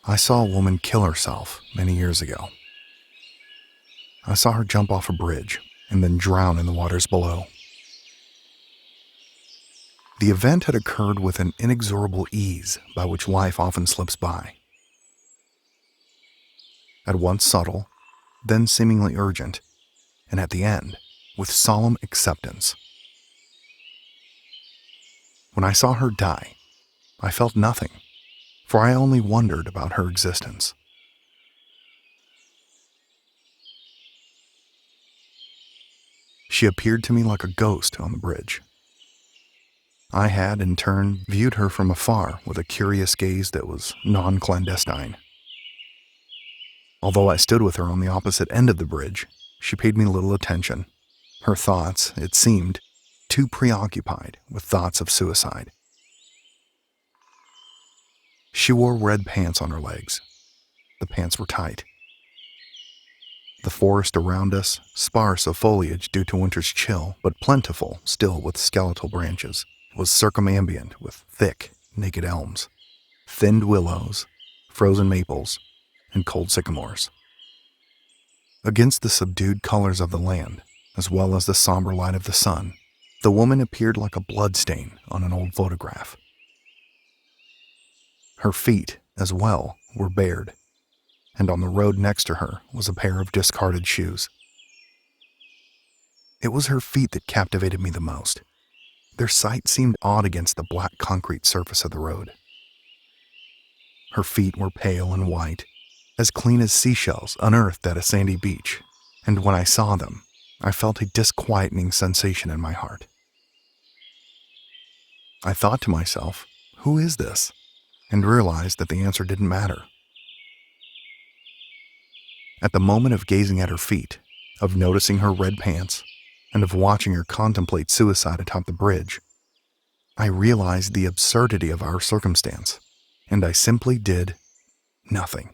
I saw a woman kill herself many years ago. I saw her jump off a bridge and then drown in the waters below. The event had occurred with an inexorable ease by which life often slips by. At once subtle, then seemingly urgent, and at the end, with solemn acceptance. When I saw her die, I felt nothing, for I only wondered about her existence. She appeared to me like a ghost on the bridge. I had, in turn, viewed her from afar with a curious gaze that was non-clandestine. Although I stood with her on the opposite end of the bridge, she paid me little attention. Her thoughts, it seemed, too preoccupied with thoughts of suicide. She wore red pants on her legs. The pants were tight. The forest around us, sparse of foliage due to winter's chill, but plentiful still with skeletal branches, was circumambient with thick, naked elms, thinned willows, frozen maples, and cold sycamores. Against the subdued colors of the land, as well as the somber light of the sun, the woman appeared like a bloodstain on an old photograph. Her feet, as well, were bared, and on the road next to her was a pair of discarded shoes. It was her feet that captivated me the most. Their sight seemed odd against the black concrete surface of the road. Her feet were pale and white, as clean as seashells unearthed at a sandy beach, and when I saw them, I felt a disquieting sensation in my heart. I thought to myself, who is this? And realized that the answer didn't matter. At the moment of gazing at her feet, of noticing her red pants, and of watching her contemplate suicide atop the bridge, I realized the absurdity of our circumstance, and I simply did nothing.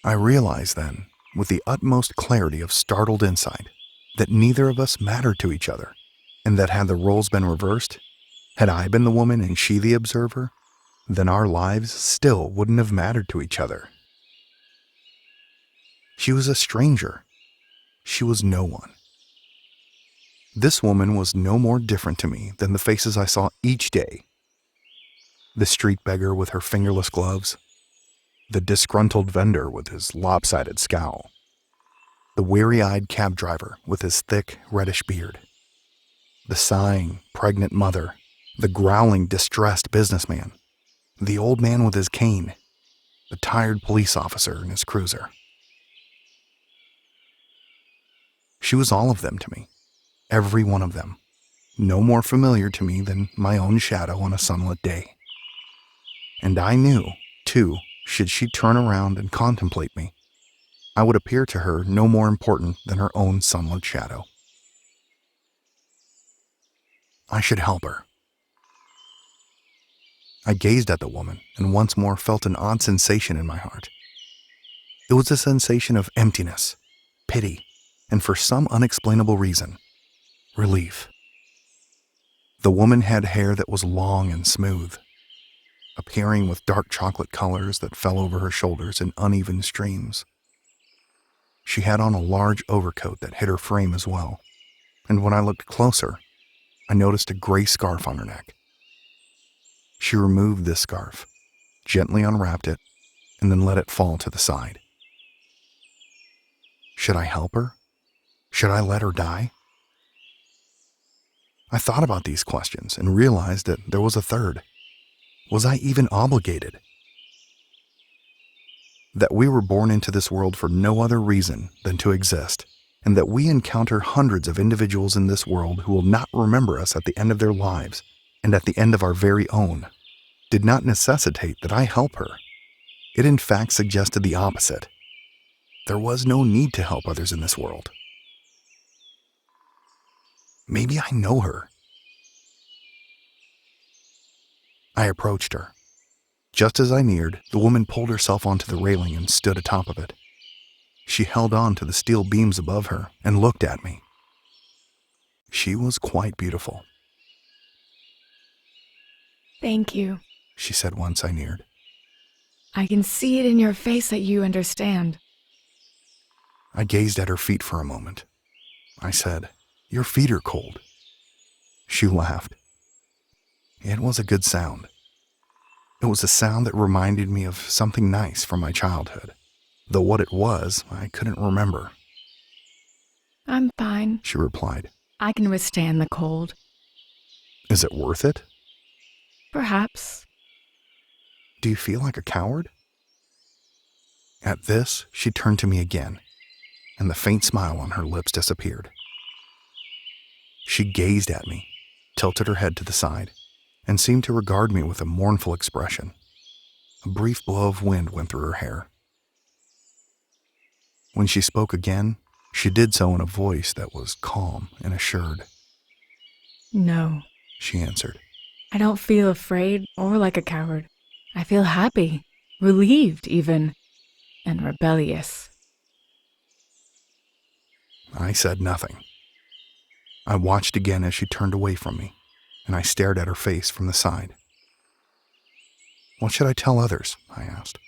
I realized then, with the utmost clarity of startled insight, that neither of us mattered to each other, and that had the roles been reversed, had I been the woman and she the observer, then our lives still wouldn't have mattered to each other. She was a stranger. She was no one. This woman was no more different to me than the faces I saw each day. The street beggar with her fingerless gloves, the disgruntled vendor with his lopsided scowl, the weary-eyed cab driver with his thick, reddish beard, the sighing, pregnant mother, the growling, distressed businessman, the old man with his cane, the tired police officer in his cruiser. She was all of them to me, every one of them, no more familiar to me than my own shadow on a sunlit day. And I knew, too, should she turn around and contemplate me, I would appear to her no more important than her own sunlit shadow. I should help her. I gazed at the woman and once more felt an odd sensation in my heart. It was a sensation of emptiness, pity, and for some unexplainable reason, relief. The woman had hair that was long and smooth, appearing with dark chocolate colors that fell over her shoulders in uneven streams. She had on a large overcoat that hid her frame as well, and when I looked closer, I noticed a gray scarf on her neck. She removed this scarf, gently unwrapped it, and then let it fall to the side. Should I help her? Should I let her die? I thought about these questions and realized that there was a third. Was I even obligated? That we were born into this world for no other reason than to exist, and that we encounter hundreds of individuals in this world who will not remember us at the end of their lives and at the end of our very own, did not necessitate that I help her. It in fact suggested the opposite. There was no need to help others in this world. Maybe I know her. I approached her. Just as I neared, the woman pulled herself onto the railing and stood atop of it. She held on to the steel beams above her and looked at me. She was quite beautiful. Thank you. she said once I neared. I can see it in your face that you understand. I gazed at her feet for a moment. I said, "Your feet are cold." She laughed. It was a good sound. It was a sound that reminded me of something nice from my childhood, though what it was, I couldn't remember. I'm fine. She replied. I can withstand the cold. Is it worth it? Perhaps. Do you feel like a coward? At this, she turned to me again, and the faint smile on her lips disappeared. She gazed at me, tilted her head to the side, and seemed to regard me with a mournful expression. A brief blow of wind went through her hair. When she spoke again, she did so in a voice that was calm and assured. No, She answered. I don't feel afraid or like a coward. I feel happy, relieved even, and rebellious. I said nothing. I watched again as she turned away from me, and I stared at her face from the side. What should I tell others? I asked.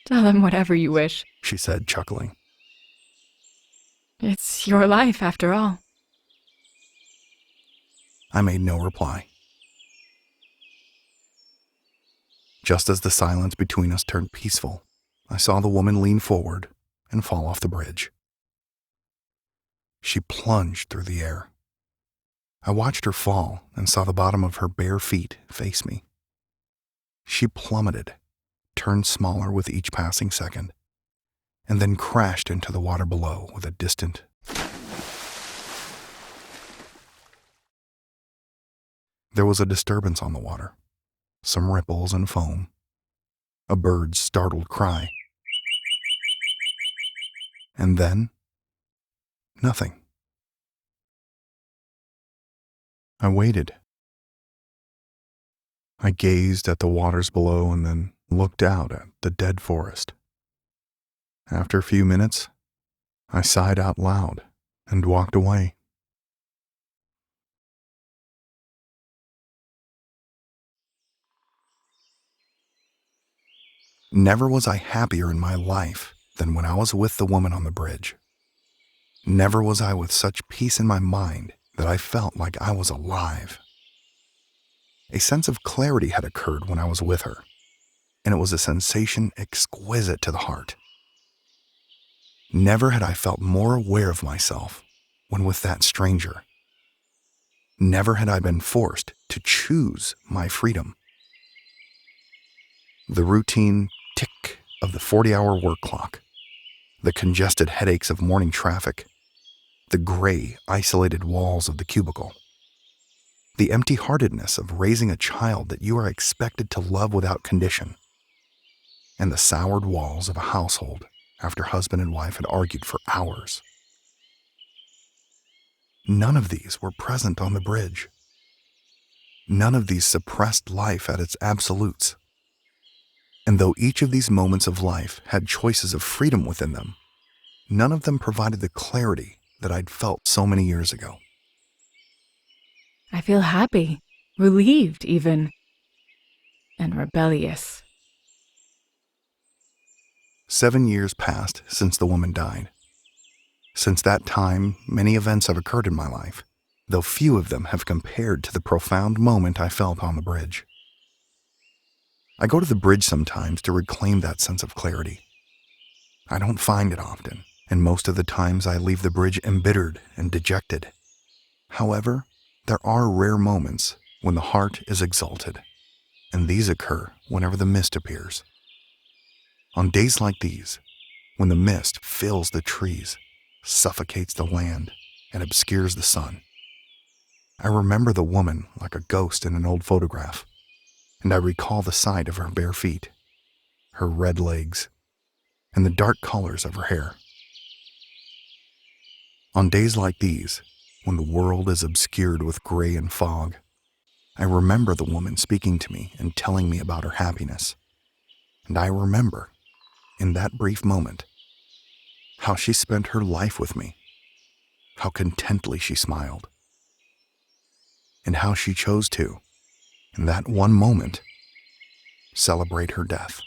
Tell them whatever you wish. She said, chuckling. It's your life, after all. I made no reply. Just as the silence between us turned peaceful, I saw the woman lean forward and fall off the bridge. She plunged through the air. I watched her fall and saw the bottom of her bare feet face me. She plummeted, turned smaller with each passing second, and then crashed into the water below with a distant. There was a disturbance on the water, some ripples and foam, a bird's startled cry, and then nothing. I waited. I gazed at the waters below and then looked out at the dead forest. After a few minutes, I sighed out loud and walked away. Never was I happier in my life than when I was with the woman on the bridge. Never was I with such peace in my mind that I felt like I was alive. A sense of clarity had occurred when I was with her, and it was a sensation exquisite to the heart. Never had I felt more aware of myself when with that stranger. Never had I been forced to choose my freedom. The routine tick of the 40-hour work clock, the congested headaches of morning traffic, the gray, isolated walls of the cubicle, the empty-heartedness of raising a child that you are expected to love without condition, and the soured walls of a household after husband and wife had argued for hours. None of these were present on the bridge. None of these suppressed life at its absolutes. And though each of these moments of life had choices of freedom within them, none of them provided the clarity that I'd felt so many years ago. I feel happy, relieved even, and rebellious. 7 years passed since the woman died. Since that time, many events have occurred in my life, though few of them have compared to the profound moment I felt on the bridge. I go to the bridge sometimes to reclaim that sense of clarity. I don't find it often, and most of the times I leave the bridge embittered and dejected. However, there are rare moments when the heart is exalted, and these occur whenever the mist appears. On days like these, when the mist fills the trees, suffocates the land, and obscures the sun, I remember the woman like a ghost in an old photograph, and I recall the sight of her bare feet, her red legs, and the dark colors of her hair. On days like these, when the world is obscured with gray and fog, I remember the woman speaking to me and telling me about her happiness. And I remember, in that brief moment, how she spent her life with me, how contently she smiled, and how she chose to, In that one moment, celebrate her death.